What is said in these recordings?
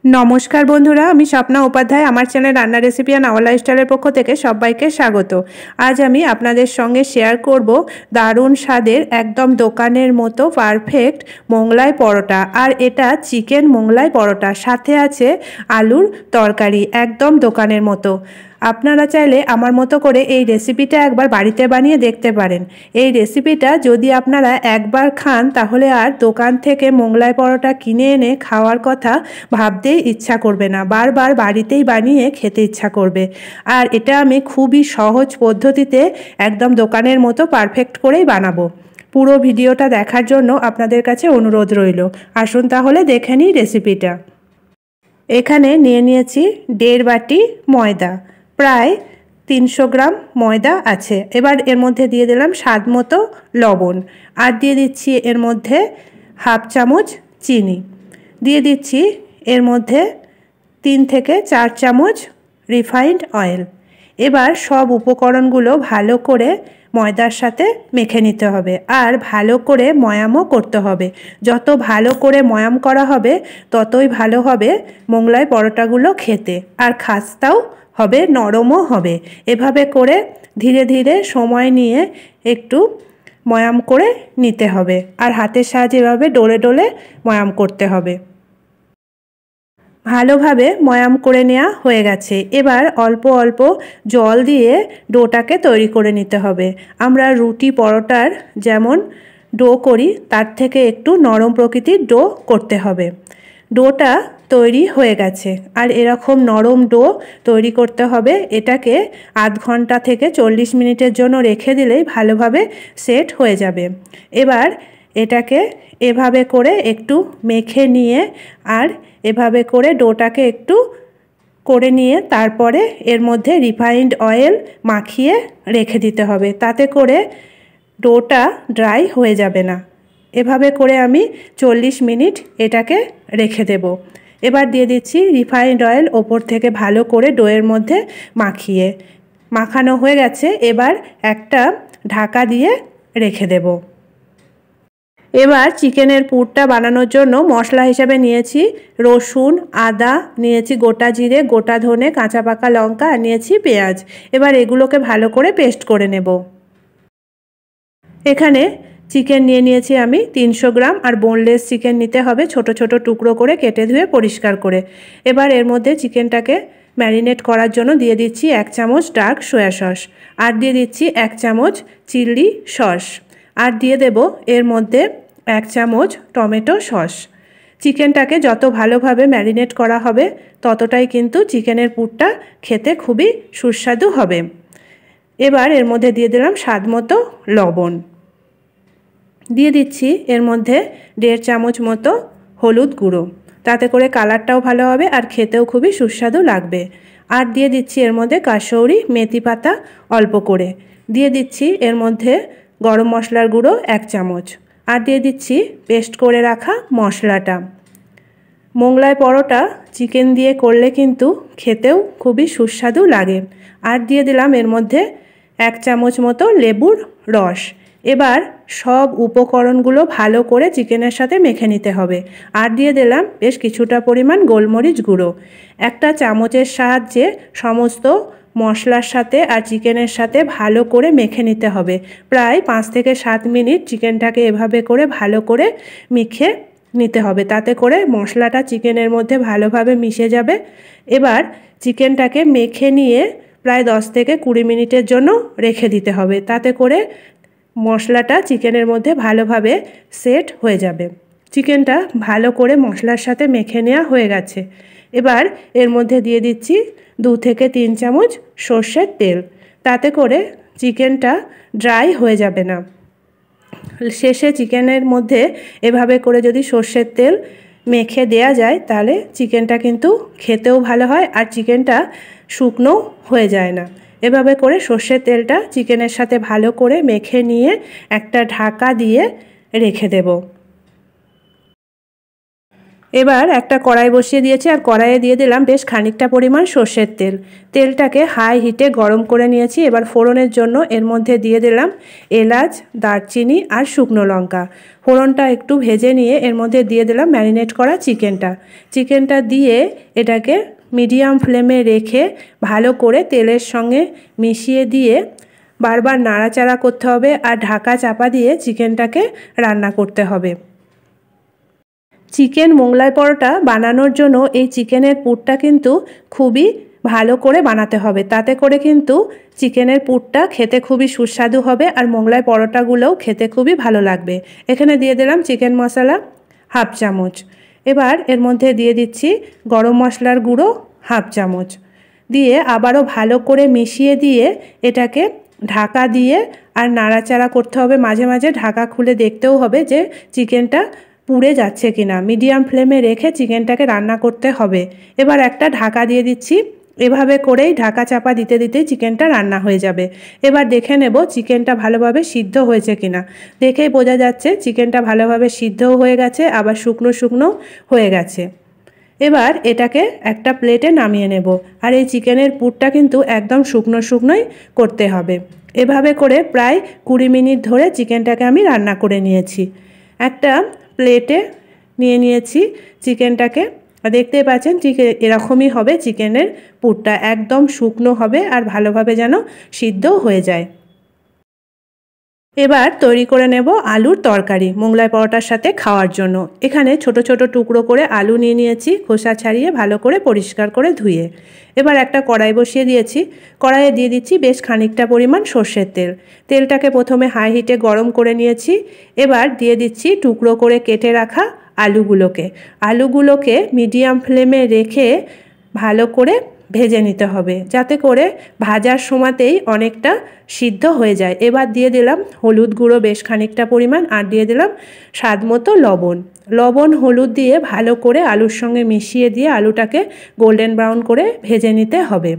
नमस्कार बंधुरा आमी स्वप्ना उपाध्याय आमार चैनल रान्ना रेसिपि एंड आवर लाइफस्टाइलेर पक्ष थेके सबाइके स्वागत। आज आमी आपनादेर संगे शेयर करब दारुण स्वादेर एकदम दोकानेर मतो पारफेक्ट मोंगलाई परोटा। और एटा चिकेन मोंगलाई परोटा, साथे आछे आलुर तरकारी, एकदम दोकानेर मतो। আপনারা চাইলে আমার মতো করে এই রেসিপিটা একবার বাড়িতে বানিয়ে দেখতে পারেন। এই রেসিপিটা যদি আপনারা একবার খান তাহলে আর দোকান থেকে মোগলাই পরোটা কিনে এনে খাওয়ার কথা ভাবতেই ইচ্ছা করবে না, বারবার বাড়িতেই বানিয়ে খেতে ইচ্ছা করবে। আর এটা আমি খুবই সহজ পদ্ধতিতে একদম দোকানের মতো পারফেক্ট করেই বানাবো। পুরো ভিডিওটা দেখার জন্য আপনাদের কাছে অনুরোধ রইল। আসুন তাহলে দেখে নিই রেসিপিটা। এখানে নিয়ে নিয়েছি 1.5 বাটি ময়দা, প্রায় 300 গ্রাম ময়দা আছে। এবার এর মধ্যে দিয়ে দিলাম স্বাদ মতো লবণ, আর দিয়ে দিচ্ছি এর মধ্যে হাফ চামচ চিনি, দিয়ে দিচ্ছি এর মধ্যে 3 থেকে 4 চামচ রিফাইন্ড অয়েল। এবার সব উপকরণগুলো ভালো করে ময়দার সাথে মেখে নিতে হবে, আর ভালো করে ময়ামও করতে হবে। যত ভালো করে ময়াম করা হবে ততই ভালো হবে মোগলাই পরোটাগুলো খেতে, আর খাস্তাও হবে, নরমও হবে। এভাবে করে ধীরে ধীরে সময় নিয়ে একটু ময়াম করে নিতে হবে, আর হাতের সাহায্যে এভাবে ডলে ডলে ময়াম করতে হবে। ভালোভাবে ময়াম করে নেওয়া হয়ে গেছে। এবার অল্প অল্প জল দিয়ে ডোটাকে তৈরি করে নিতে হবে। আমরা রুটি পরোটার যেমন ডো করি তার থেকে একটু নরম প্রকৃতির ডো করতে হবে। ডোটা তৈরি হয়ে গেছে, আর এরকম নরম ডো তৈরি করতে হবে। এটাকে আধ ঘন্টা থেকে 40 মিনিটের জন্য রেখে দিলেই ভালোভাবে সেট হয়ে যাবে। এবার এটাকে এভাবে করে একটু মেখে নিয়ে, আর এভাবে করে ডোটাকে একটু করে নিয়ে তারপরে এর মধ্যে রিফাইন্ড অয়েল মাখিয়ে রেখে দিতে হবে, তাতে করে ডোটা ড্রাই হয়ে যাবে না। এভাবে করে আমি 40 মিনিট এটাকে রেখে দেব। এবার দিয়ে দিচ্ছি রিফাইন্ড অয়েল ওপর থেকে ভালো করে ডোয়ের মধ্যে মাখিয়ে। মাখানো হয়ে গেছে, এবার একটা ঢাকা দিয়ে রেখে দেব। এবার চিকেনের পুরটা বানানোর জন্য মশলা হিসাবে নিয়েছি রসুন, আদা, নিয়েছি গোটা জিরে, গোটা ধনে, কাঁচা পাকা লঙ্কা, আর নিয়েছি পেঁয়াজ। এবার এগুলোকে ভালো করে পেস্ট করে নেব। এখানে চিকেন নিয়ে নিয়েছি আমি 300 গ্রাম, আর বোনলেস চিকেন নিতে হবে, ছোট ছোট টুকরো করে কেটে ধুয়ে পরিষ্কার করে। এবার এর মধ্যে চিকেনটাকে ম্যারিনেট করার জন্য দিয়ে দিচ্ছি 1 চামচ ডার্ক সয়া সস, আর দিয়ে দিচ্ছি 1 চামচ চিলি সস, আর দিয়ে দেব এর মধ্যে 1 চামচ টমেটো সস। চিকেনটাকে যত ভালোভাবে ম্যারিনেট করা হবে ততটাই কিন্তু চিকেনের পুরটা খেতে খুবই সুস্বাদু হবে। এবার এর মধ্যে দিয়ে দিলাম স্বাদ মতো লবণ, দিয়ে দিচ্ছি এর মধ্যে 1.5 চামচ মতো হলুদ গুঁড়ো, তাতে করে কালারটাও ভালো হবে আর খেতেও খুবই সুস্বাদু লাগবে। আর দিয়ে দিচ্ছি এর মধ্যে কাসৌরি মেথি পাতা অল্প করে, দিয়ে দিচ্ছি এর মধ্যে গরম মশলার গুঁড়ো 1 চামচ, আর দিয়ে দিচ্ছি পেস্ট করে রাখা মশলাটা। মোগলাই পরোটা চিকেন দিয়ে করলে কিন্তু খেতেও খুবই সুস্বাদু লাগে। আর দিয়ে দিলাম এর মধ্যে 1 চামচ মতো লেবুর রস। এবার সব উপকরণগুলো ভালো করে চিকেনের সাথে মেখে নিতে হবে। আর দিয়ে দিলাম বেশ কিছুটা পরিমাণ গোলমরিচ গুঁড়ো। একটা চামচের সাহায্যে সমস্ত মশলার সাথে আর চিকেনের সাথে ভালো করে মেখে নিতে হবে। প্রায় 5 থেকে 7 মিনিট চিকেনটাকে এভাবে করে ভালো করে মেখে নিতে হবে, তাতে করে মশলাটা চিকেনের মধ্যে ভালোভাবে মিশে যাবে। এবার চিকেনটাকে মেখে নিয়ে প্রায় 10 থেকে 20 মিনিটের জন্য রেখে দিতে হবে, তাতে করে মশলাটা চিকেনের মধ্যে ভালোভাবে সেট হয়ে যাবে। চিকেনটা ভালো করে মশলার সাথে মেখে নেওয়া হয়ে গেছে। এবার এর মধ্যে দিয়ে দিচ্ছি 2 থেকে 3 চামচ সর্ষের তেল, তাতে করে চিকেনটা ড্রাই হয়ে যাবে না। শেষে চিকেনের মধ্যে এভাবে করে যদি সর্ষের তেল মেখে দেয়া যায় তাহলে চিকেনটা কিন্তু খেতেও ভালো হয়, আর চিকেনটা শুকনো হয়ে যায় না। এভাবে করে সর্ষের তেলটা চিকেনের সাথে ভালো করে মেখে নিয়ে একটা ঢাকা দিয়ে রেখে দেব। এবার একটা কড়াই বসিয়ে দিয়েছি আর কড়াইয়ে দিয়ে দিলাম বেশ খানিকটা পরিমাণ সর্ষের তেল। তেলটাকে হাই হিটে গরম করে নিয়েছি। এবার ফোড়নের জন্য এর মধ্যে দিয়ে দিলাম এলাচ, দারচিনি আর শুকনো লঙ্কা। ফোড়নটা একটু ভেজে নিয়ে এর মধ্যে দিয়ে দিলাম ম্যারিনেট করা চিকেনটা দিয়ে এটাকে মিডিয়াম ফ্লেমে রেখে ভালো করে তেলের সঙ্গে মিশিয়ে দিয়ে বারবার নাড়াচাড়া করতে হবে আর ঢাকা চাপা দিয়ে চিকেনটাকে রান্না করতে হবে। চিকেন মোগলাই পরোটা বানানোর জন্য এই চিকেনের পুরটা কিন্তু খুবই ভালো করে বানাতে হবে, তাতে করে কিন্তু চিকেনের পুরটা খেতে খুবই সুস্বাদু হবে আর মোগলাই পরোটাগুলোও খেতে খুবই ভালো লাগবে। এখানে দিয়ে দিলাম চিকেন মশলা হাফ চামচ। এবার এর মধ্যে দিয়ে দিচ্ছি গরম মশলার গুঁড়ো হাফ চামচ দিয়ে আবারও ভালো করে মিশিয়ে দিয়ে এটাকে ঢাকা দিয়ে আর নাড়াচাড়া করতে হবে। মাঝে মাঝে ঢাকা খুলে দেখতেও হবে যে চিকেনটা পুড়ে যাচ্ছে কিনা। মিডিয়াম ফ্লেমে রেখে চিকেনটাকে রান্না করতে হবে। এবার একটা ঢাকা দিয়ে দিচ্ছি। এভাবে করেই ঢাকা চাপা দিতে দিতেই চিকেনটা রান্না হয়ে যাবে। এবার দেখে নেব চিকেনটা ভালোভাবে সিদ্ধ হয়েছে কিনা। দেখেই বোঝা যাচ্ছে চিকেনটা ভালোভাবে সিদ্ধও হয়ে গেছে, আবার শুকনো শুকনো হয়ে গেছে। এবার এটাকে একটা প্লেটে নামিয়ে নেব। আর এই চিকেনের পুরটা কিন্তু একদম শুকনো শুকনোই করতে হবে। এভাবে করে প্রায় 20 মিনিট ধরে চিকেনটাকে আমি রান্না করে নিয়েছি। একটা প্লেটে নিয়ে নিয়েছি চিকেনটাকে। দেখতেই পাচ্ছেন ঠিক এরকমই হবে চিকেনের পুরটা, একদম শুকনো হবে আর ভালোভাবে যেন সিদ্ধও হয়ে যায়। এবার তৈরি করে নেব আলুর তরকারি মোগলাই পরোটার সাথে খাওয়ার জন্য। এখানে ছোট ছোট টুকরো করে আলু নিয়ে নিয়েছি, খোসা ছাড়িয়ে ভালো করে পরিষ্কার করে ধুয়ে। এবার একটা কড়াই বসিয়ে দিয়েছি। কড়াইয়ে দিয়ে দিচ্ছি বেশ খানিকটা পরিমাণ সর্ষের তেল। তেলটাকে প্রথমে হাই হিটে গরম করে নিয়েছি। এবার দিয়ে দিচ্ছি টুকরো করে কেটে রাখা আলুগুলোকে মিডিয়াম ফ্লেমে রেখে ভালো করে ভেজে নিতে হবে, যাতে করে ভাজার সময়তেই অনেকটা সিদ্ধ হয়ে যায়। এবার দিয়ে দিলাম হলুদ গুঁড়ো বেশ খানিকটা পরিমাণ আর দিয়ে দিলাম স্বাদ মতো লবণ হলুদ দিয়ে ভালো করে আলুর সঙ্গে মিশিয়ে দিয়ে আলুটাকে গোল্ডেন ব্রাউন করে ভেজে নিতে হবে।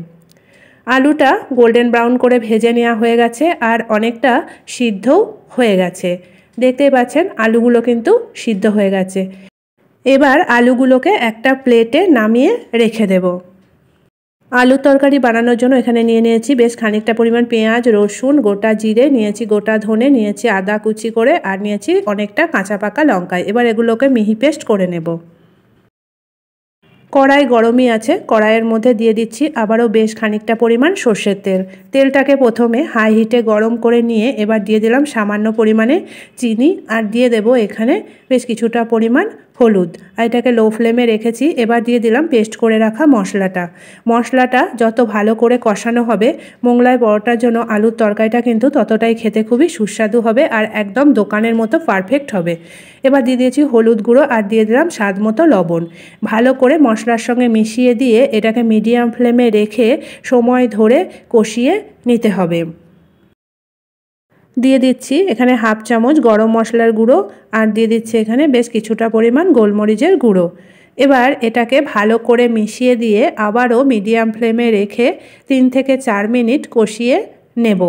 আলুটা গোল্ডেন ব্রাউন করে ভেজে নেওয়া হয়ে গেছে আর অনেকটা সিদ্ধও হয়ে গেছে। দেখতেই পাচ্ছেন আলুগুলো কিন্তু সিদ্ধ হয়ে গেছে। এবার আলুগুলোকে একটা প্লেটে নামিয়ে রেখে দেব। আলুর তরকারি বানানোর জন্য এখানে নিয়ে নিয়েছি বেশ খানিকটা পরিমাণ পেঁয়াজ, রসুন, গোটা জিরে নিয়েছি, গোটা ধনে নিয়েছি, আদা কুচি করে আর নিয়েছি অনেকটা কাঁচা পাকা লঙ্কা। এবার এগুলোকে মিহি পেস্ট করে নেব। কড়াই গরমই আছে, কড়াইয়ের মধ্যে দিয়ে দিচ্ছি আবারও বেশ খানিকটা পরিমাণ সর্ষের তেল। তেলটাকে প্রথমে হাই হিটে গরম করে নিয়ে এবার দিয়ে দিলাম সামান্য পরিমাণে চিনি আর দিয়ে দেব এখানে বেশ কিছুটা পরিমাণ হলুদ। আর এটাকে লো ফ্লেমে রেখেছি। এবার দিয়ে দিলাম পেস্ট করে রাখা মশলাটা যত ভালো করে কষানো হবে মোগলাই পরোটার জন্য আলুর তরকারিটা কিন্তু ততটাই খেতে খুবই সুস্বাদু হবে আর একদম দোকানের মতো পারফেক্ট হবে। এবার দিয়ে দিয়েছি হলুদ গুঁড়ো আর দিয়ে দিলাম স্বাদ মতো লবণ। ভালো করে মশলার সঙ্গে মিশিয়ে দিয়ে এটাকে মিডিয়াম ফ্লেমে রেখে সময় ধরে কষিয়ে নিতে হবে। দিয়ে দিচ্ছি এখানে হাফ চামচ গরম মশলার গুঁড়ো আর দিয়ে দিচ্ছি এখানে বেশ কিছুটা পরিমাণ গোলমরিচের গুঁড়ো। এবার এটাকে ভালো করে মিশিয়ে দিয়ে আবারও মিডিয়াম ফ্লেমে রেখে 3 থেকে 4 মিনিট কষিয়ে নেব।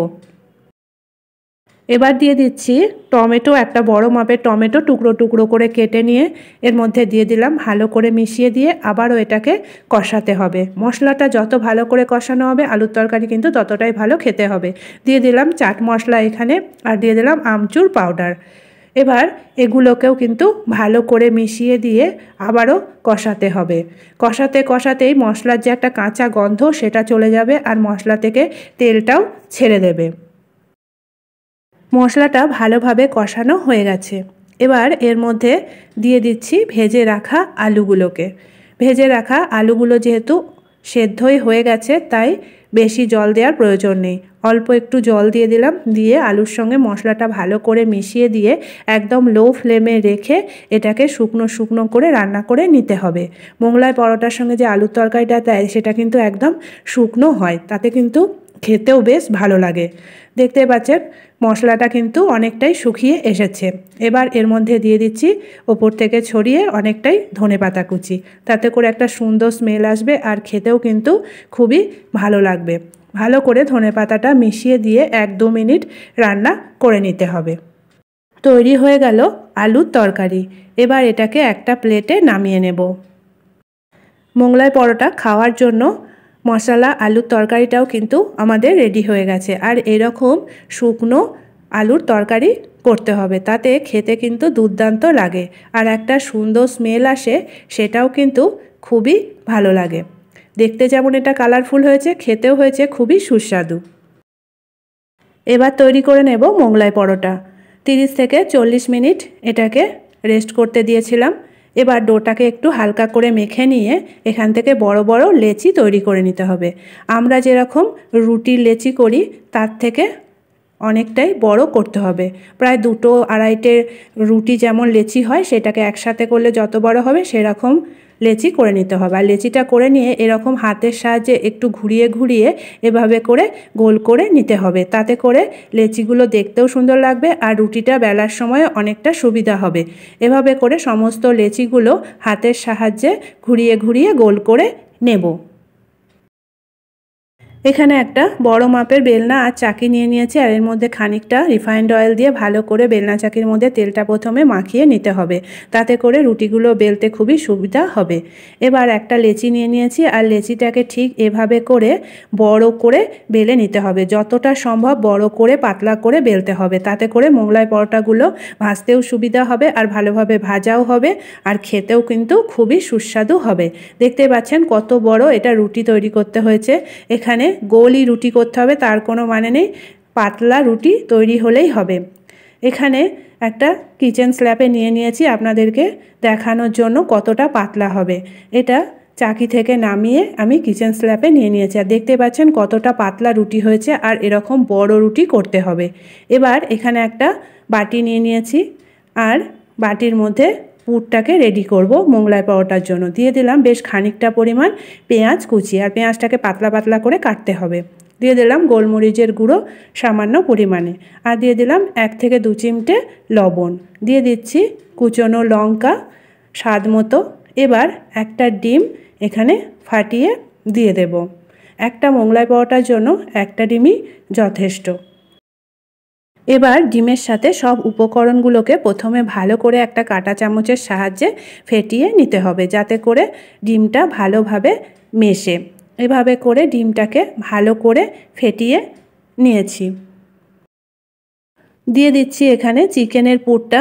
এবার দিয়ে দিচ্ছি টমেটো, একটা বড় মাপের টমেটো টুকরো টুকরো করে কেটে নিয়ে এর মধ্যে দিয়ে দিলাম। ভালো করে মিশিয়ে দিয়ে আবারও এটাকে কষাতে হবে। মশলাটা যত ভালো করে কষানো হবে আলুর তরকারি কিন্তু ততটাই ভালো খেতে হবে। দিয়ে দিলাম চাট মশলা এখানে আর দিয়ে দিলাম আমচুর পাউডার। এবার এগুলোকেও কিন্তু ভালো করে মিশিয়ে দিয়ে আবারও কষাতে হবে। কষাতেই মশলার যে একটা কাঁচা গন্ধ সেটা চলে যাবে আর মশলা থেকে তেলটাও ছেড়ে দেবে। মশলাটা ভালোভাবে কষানো হয়ে গেছে। এবার এর মধ্যে দিয়ে দিচ্ছি ভেজে রাখা আলুগুলো যেহেতু সেদ্ধই হয়ে গেছে তাই বেশি জল দেওয়ার প্রয়োজন নেই। অল্প একটু জল দিয়ে দিলাম, দিয়ে আলুর সঙ্গে মশলাটা ভালো করে মিশিয়ে দিয়ে একদম লো ফ্লেমে রেখে এটাকে শুকনো শুকনো করে রান্না করে নিতে হবে। মোগলাই পরোটার সঙ্গে যে আলুর তরকারিটা দেয় সেটা কিন্তু একদম শুকনো হয়, তাতে কিন্তু খেতেও বেশ ভালো লাগে। দেখতে পাচ্ছেন মশলাটা কিন্তু অনেকটাই শুকিয়ে এসেছে। এবার এর মধ্যে দিয়ে দিচ্ছি ওপর থেকে ছড়িয়ে অনেকটাই ধনেপাতা কুচি, তাতে করে একটা সুন্দর স্মেল আসবে আর খেতেও কিন্তু খুবই ভালো লাগবে। ভালো করে ধনেপাতাটা মিশিয়ে দিয়ে 1-2 মিনিট রান্না করে নিতে হবে। তৈরি হয়ে গেল আলুর তরকারি। এবার এটাকে একটা প্লেটে নামিয়ে নেব। মোগলাই পরোটা খাওয়ার জন্য মশলা আলুর তরকারিটাও কিন্তু আমাদের রেডি হয়ে গেছে। আর এরকম শুকনো আলুর তরকারি করতে হবে, তাতে খেতে কিন্তু দুর্দান্ত লাগে আর একটা সুন্দর স্মেল আসে, সেটাও কিন্তু খুবই ভালো লাগে। দেখতে যেমন এটা কালারফুল হয়েছে, খেতেও হয়েছে খুবই সুস্বাদু। এবার তৈরি করে নেব মোগলাই পরোটা। 30 থেকে 40 মিনিট এটাকে রেস্ট করতে দিয়েছিলাম। এবার ডোটাকে একটু হালকা করে মেখে নিয়ে এখান থেকে বড় বড় লেচি তৈরি করে নিতে হবে। আমরা যেরকম রুটির লেচি করি তার থেকে অনেকটাই বড় করতে হবে। প্রায় 2-2.5 রুটি যেমন লেচি হয় সেটাকে একসাথে করলে যত বড় হবে সেরকম লেচি করে নিতে হবে। আর লেচিটা করে নিয়ে এরকম হাতের সাহায্যে একটু ঘুরিয়ে ঘুরিয়ে এভাবে করে গোল করে নিতে হবে। তাতে করে লেচিগুলো দেখতেও সুন্দর লাগবে আর রুটিটা বেলার সময় অনেকটা সুবিধা হবে। এভাবে করে সমস্ত লেচিগুলো হাতের সাহায্যে ঘুরিয়ে ঘুরিয়ে গোল করে নেব। এখানে একটা বড় মাপের বেলনা আর চাকি নিয়ে নিয়েছি আর এর মধ্যে খানিকটা রিফাইন্ড অয়েল দিয়ে ভালো করে বেলনা চাকির মধ্যে তেলটা প্রথমে মাখিয়ে নিতে হবে, তাতে করে রুটিগুলো বেলতে খুবই সুবিধা হবে। এবার একটা লেচি নিয়ে নিয়েছি আর লেচিটাকে ঠিক এভাবে করে বড় করে বেলে নিতে হবে। যতটা সম্ভব বড় করে পাতলা করে বেলতে হবে, তাতে করে মোগলাই পরোটাগুলো ভাজতেও সুবিধা হবে আর ভালোভাবে ভাজাও হবে আর খেতেও কিন্তু খুবই সুস্বাদু হবে। দেখতে পাচ্ছেন কত বড় এটা রুটি তৈরি করতে হয়েছে। এখানে গোলই রুটি করতে হবে তার কোনো মানে নেই, পাতলা রুটি তৈরি হলেই হবে। এখানে একটা কিচেন স্ল্যাপে নিয়ে নিয়েছি আপনাদেরকে দেখানোর জন্য কতটা পাতলা হবে। এটা চাকি থেকে নামিয়ে আমি কিচেন স্ল্যাপে নিয়ে নিয়েছি আর দেখতে পাচ্ছেন কতটা পাতলা রুটি হয়েছে আর এরকম বড় রুটি করতে হবে। এবার এখানে একটা বাটি নিয়ে নিয়েছি আর বাটির মধ্যে পুরটাকে রেডি করব মোগলাই পরোটার জন্য। দিয়ে দিলাম বেশ খানিকটা পরিমাণ পেঁয়াজ কুচি আর পেঁয়াজটাকে পাতলা পাতলা করে কাটতে হবে। দিয়ে দিলাম গোলমরিচের গুঁড়ো সামান্য পরিমাণে আর দিয়ে দিলাম 1 থেকে 2 চিমটে লবণ। দিয়ে দিচ্ছি কুচনো লঙ্কা স্বাদ মতো। এবার একটা ডিম এখানে ফাটিয়ে দিয়ে দেব। একটা মোগলাই পরোটার জন্য একটা ডিমই যথেষ্ট। এবার ডিমের সাথে সব উপকরণগুলোকে প্রথমে ভালো করে একটা কাঁটা চামচের সাহায্যে ফেটিয়ে নিতে হবে, যাতে করে ডিমটা ভালোভাবে মেশে। এভাবে করে ডিমটাকে ভালো করে ফেটিয়ে নিয়েছি। দিয়ে দিচ্ছি এখানে চিকেনের পুরটা।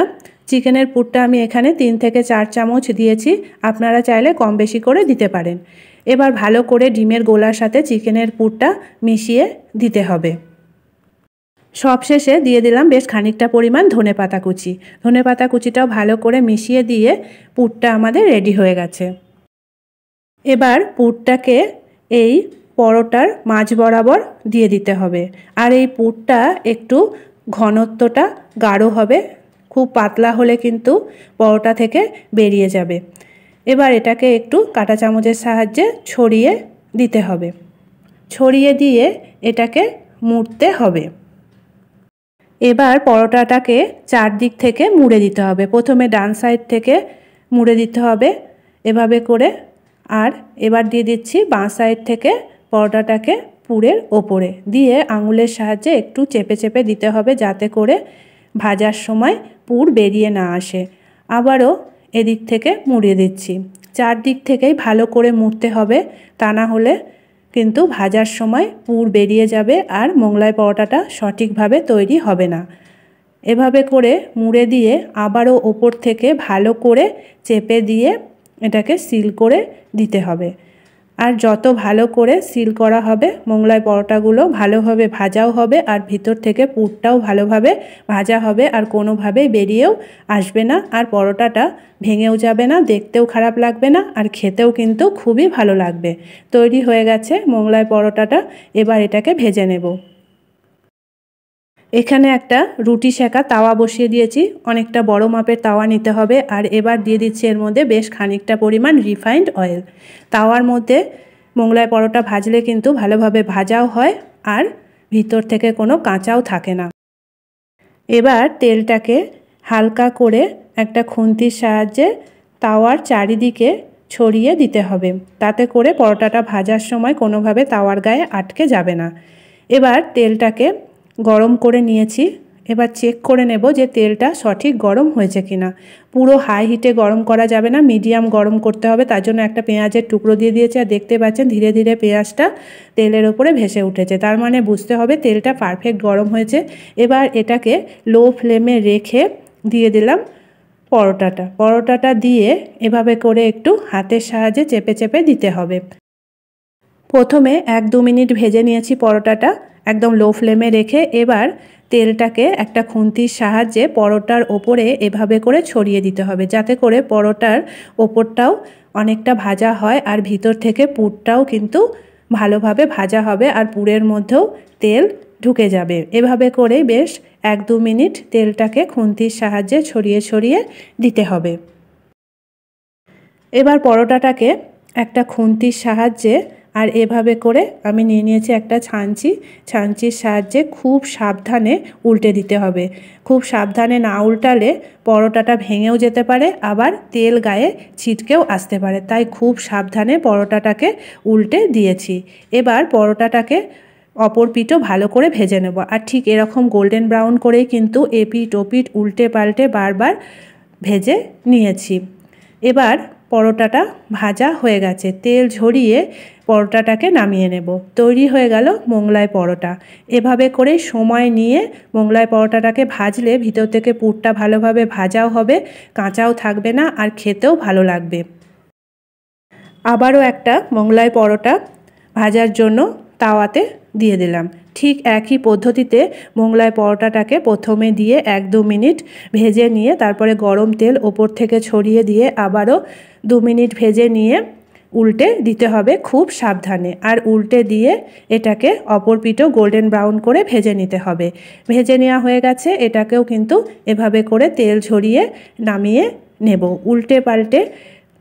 চিকেনের পুরটা আমি এখানে 3 থেকে 4 চামচ দিয়েছি, আপনারা চাইলে কম বেশি করে দিতে পারেন। এবার ভালো করে ডিমের গোলার সাথে চিকেনের পুরটা মিশিয়ে দিতে হবে। সবশেষে দিয়ে দিলাম বেশ খানিকটা পরিমাণ ধনেপাতা কুচি। ধনেপাতা কুচিটাও ভালো করে মিশিয়ে দিয়ে পুরটা আমাদের রেডি হয়ে গেছে। এবার পুরটাকে এই পরোটার মাঝ বরাবর দিয়ে দিতে হবে আর এই পুরটা একটু ঘনত্বটা গাঢ় হবে, খুব পাতলা হলে কিন্তু পরোটা থেকে বেরিয়ে যাবে। এবার এটাকে একটু কাঁটা চামচের সাহায্যে ছড়িয়ে দিতে হবে। ছড়িয়ে দিয়ে এটাকে মুড়তে হবে। এবার পরোটাটাকে চারদিক থেকে মুড়ে দিতে হবে। প্রথমে ডান সাইড থেকে মুড়ে দিতে হবে এভাবে করে, আর এবার দিয়ে দিচ্ছি বাঁ সাইড থেকে পরোটাটাকে পুরের ওপরে দিয়ে আঙুলের সাহায্যে একটু চেপে চেপে দিতে হবে, যাতে করে ভাজার সময় পুর বেরিয়ে না আসে। আবারও এদিক থেকে মুড়িয়ে দিচ্ছি। চারদিক থেকেই ভালো করে মুড়তে হবে, তা না হলে কিন্তু ভাজার সময় পুর বেরিয়ে যাবে আর মোগলাই পরোটাটা সঠিকভাবে তৈরি হবে না। এভাবে করে মুড়ে দিয়ে আবারও ওপর থেকে ভালো করে চেপে দিয়ে এটাকে সিল করে দিতে হবে। আর যত ভালো করে সিল করা হবে মোগলাই পরোটাগুলো ভালোভাবে ভাজাও হবে আর ভিতর থেকে পুরটাও ভালোভাবে ভাজা হবে আর কোনোভাবেই বেরিয়েও আসবে না আর পরোটাটা ভেঙেও যাবে না, দেখতেও খারাপ লাগবে না আর খেতেও কিন্তু খুবই ভালো লাগবে। তৈরি হয়ে গেছে মোগলাই পরোটাটা। এবার এটাকে ভেজে নেব। এখানে একটা রুটি সেকা তাওয়া বসিয়ে দিয়েছি, অনেকটা বড় মাপের তাওয়া নিতে হবে আর এবার দিয়ে দিচ্ছি এর মধ্যে বেশ খানিকটা পরিমাণ রিফাইন্ড অয়েল। তাওয়ার মধ্যে মোগলাই পরোটা ভাজলে কিন্তু ভালোভাবে ভাজাও হয় আর ভিতর থেকে কোনো কাঁচাও থাকে না। এবার তেলটাকে হালকা করে একটা খুন্তির সাহায্যে তাওয়ার চারিদিকে ছড়িয়ে দিতে হবে, তাতে করে পরোটাটা ভাজার সময় কোনোভাবে তাওয়ার গায়ে আটকে যাবে না। এবার তেলটাকে গরম করে নিয়েছি, এবার চেক করে নেব যে তেলটা সঠিক গরম হয়েছে কিনা। পুরো হাই হিটে গরম করা যাবে না, মিডিয়াম গরম করতে হবে। তার জন্য একটা পেঁয়াজের টুকরো দিয়ে দিয়েছি, আর দেখতে পাচ্ছেন ধীরে ধীরে পেঁয়াজটা তেলের ওপরে ভেসে উঠেছে, তার মানে বুঝতে হবে তেলটা পারফেক্ট গরম হয়েছে। এবার এটাকে লো ফ্লেমে রেখে দিয়ে দিলাম পরোটাটা দিয়ে এভাবে করে একটু হাতের সাহায্যে চেপে চেপে দিতে হবে। প্রথমে 1-2 মিনিট ভেজে নিয়েছি পরোটাটা একদম লো ফ্লেমে রেখে। এবার তেলটাকে একটা খুন্তির সাহায্যে পরোটার ওপরে এভাবে করে ছড়িয়ে দিতে হবে, যাতে করে পরোটার ওপরটাও অনেকটা ভাজা হয় আর ভিতর থেকে পুরটাও কিন্তু ভালোভাবে ভাজা হবে আর পুরের মধ্যেও তেল ঢুকে যাবে। এভাবে করে বেশ 1-2 মিনিট তেলটাকে খুন্তির সাহায্যে ছড়িয়ে ছড়িয়ে দিতে হবে। এবার পরোটাটাকে একটা খুন্তির সাহায্যে আর এভাবে করে আমি নিয়ে নিয়েছি একটা ছাঁচির সাহায্যে খুব সাবধানে উল্টে দিতে হবে। খুব সাবধানে না উল্টালে পরোটাটা ভেঙেও যেতে পারে, আবার তেল গায়ে ছিটকেও আসতে পারে, তাই খুব সাবধানে পরোটাটাকে উল্টে দিয়েছি। এবার পরোটাটাকে অপর পিঠও ভালো করে ভেজে নেব, আর ঠিক এরকম গোল্ডেন ব্রাউন করেই কিন্তু এপিঠ ওপিঠ উল্টে পাল্টে বারবার ভেজে নিয়েছি। এবার পরোটাটা ভাজা হয়ে গেছে, তেল ঝরিয়ে পরোটাটাকে নামিয়ে নেব। তৈরি হয়ে গেল মোগলাই পরোটা। এভাবে করে সময় নিয়ে মোগলাই পরোটাটাকে ভাজলে ভিতর থেকে পুরটা ভালোভাবে ভাজাও হবে, কাঁচাও থাকবে না, আর খেতেও ভালো লাগবে। আবারও একটা মোগলাই পরোটা ভাজার জন্য তাওয়াতে দিয়ে দিলাম। ঠিক একই পদ্ধতিতে মোগলাই পরোটাটাকে প্রথমে দিয়ে 1-2 মিনিট ভেজে নিয়ে তারপরে গরম তেল ওপর থেকে ছড়িয়ে দিয়ে আবারও 2 মিনিট ভেজে নিয়ে উল্টে দিতে হবে খুব সাবধানে, আর উল্টে দিয়ে এটাকে অপর পিঠও গোল্ডেন ব্রাউন করে ভেজে নিতে হবে। ভেজে নেওয়া হয়ে গেছে, এটাকেও কিন্তু এভাবে করে তেল ঝরিয়ে নামিয়ে নেব। উল্টে পাল্টে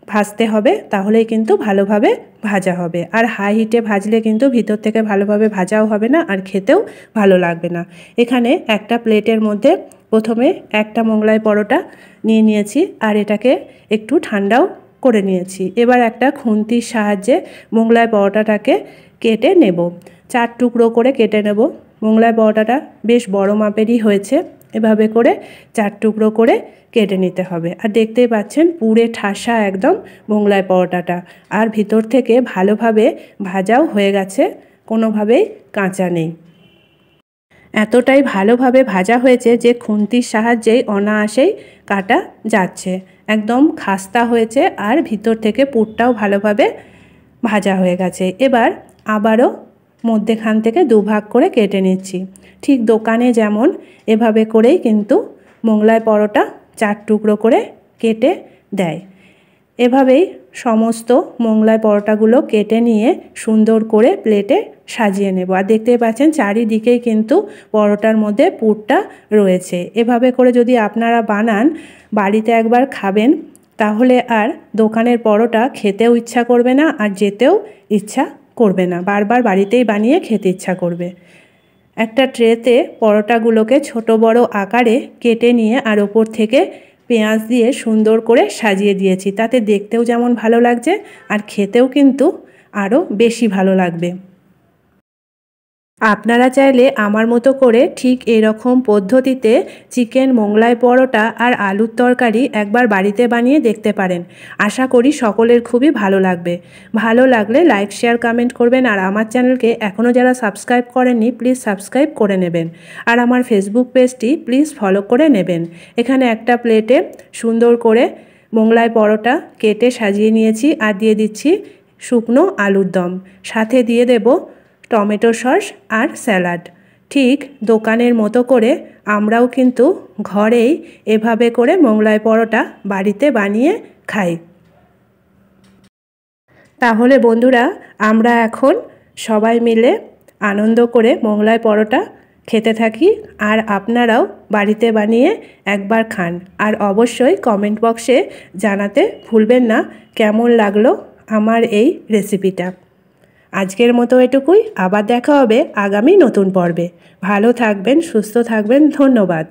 ভাজতে হবে, তাহলেই কিন্তু ভালোভাবে ভাজা হবে। আর হাই হিটে ভাজলে কিন্তু ভিতর থেকে ভালোভাবে ভাজাও হবে না আর খেতেও ভালো লাগবে না। এখানে একটা প্লেটের মধ্যে প্রথমে একটা মোগলাই পরোটা নিয়ে নিয়েছি আর এটাকে একটু ঠান্ডাও করে নিয়েছি। এবার একটা খুন্তির সাহায্যে মোগলাই পরোটাটাকে কেটে নেব। 4 টুকরো করে কেটে নেব। মোগলাই পরোটাটা বেশ বড় মাপেরই হয়েছে, এভাবে করে 4 টুকরো করে কেটে নিতে হবে। আর দেখতেই পাচ্ছেন পুরে ঠাসা একদম মোগলাই পরোটাটা, আর ভিতর থেকে ভালোভাবে ভাজাও হয়ে গেছে, কোনোভাবেই কাঁচা নেই। এতটাই ভালোভাবে ভাজা হয়েছে যে খুন্তির সাহায্যেই অনায়াসেই কাটা যাচ্ছে, একদম খাস্তা হয়েছে আর ভিতর থেকে পুরটাও ভালোভাবে ভাজা হয়ে গেছে। এবার আবারও মধ্যেখান থেকে 2 ভাগ করে কেটে নিচ্ছি। ঠিক দোকানে যেমন এভাবে করেই কিন্তু মোগলাই পরোটা 4 টুকরো করে কেটে দেয়। এভাবেই সমস্ত মোগলাই পরোটাগুলো কেটে নিয়ে সুন্দর করে প্লেটে সাজিয়ে নেব। আর দেখতেই পাচ্ছেন চারিদিকেই কিন্তু পরোটার মধ্যে পুরটা রয়েছে। এভাবে করে যদি আপনারা বানান, বাড়িতে একবার খাবেন, তাহলে আর দোকানের পরোটা খেতেও ইচ্ছা করবে না আর যেতেও ইচ্ছা করবে না, বারবার বাড়িতেই বানিয়ে খেতে ইচ্ছা করবে। একটা ট্রেতে পরোটাগুলোকে ছোট বড় আকারে কেটে নিয়ে আর ওপর থেকে পেঁয়াজ দিয়ে সুন্দর করে সাজিয়ে দিয়েছি, তাতে দেখতেও যেমন ভালো লাগছে আর খেতেও কিন্তু আরও বেশি ভালো লাগবে। আপনারা চাইলে আমার মতো করে ঠিক এরকম পদ্ধতিতে চিকেন মোগলাই পরোটা আর আলুর তরকারি একবার বাড়িতে বানিয়ে দেখতে পারেন। আশা করি সকলের খুবই ভালো লাগবে। ভালো লাগলে লাইক শেয়ার কমেন্ট করবেন, আর আমার চ্যানেলকে এখনও যারা সাবস্ক্রাইব করেননি প্লিজ সাবস্ক্রাইব করে নেবেন, আর আমার ফেসবুক পেজটি প্লিজ ফলো করে নেবেন। এখানে একটা প্লেটে সুন্দর করে মোগলাই পরোটা কেটে সাজিয়ে নিয়েছি আর দিয়ে দিচ্ছি শুকনো আলুর দম, সাথে দিয়ে দেব টমেটো সস আর স্যালাড। ঠিক দোকানের মতো করে আমরাও কিন্তু ঘরেই এভাবে করে মোগলাই পরোটা বাড়িতে বানিয়ে খাই। তাহলে বন্ধুরা, আমরা এখন সবাই মিলে আনন্দ করে মোগলাই পরোটা খেতে থাকি, আর আপনারাও বাড়িতে বানিয়ে একবার খান। আর অবশ্যই কমেন্ট বক্সে জানাতে ভুলবেন না কেমন লাগলো আমার এই রেসিপিটা। আজকের মতো এটুকুই, আবার দেখা হবে আগামী নতুন পর্বে। ভালো থাকবেন, সুস্থ থাকবেন, ধন্যবাদ।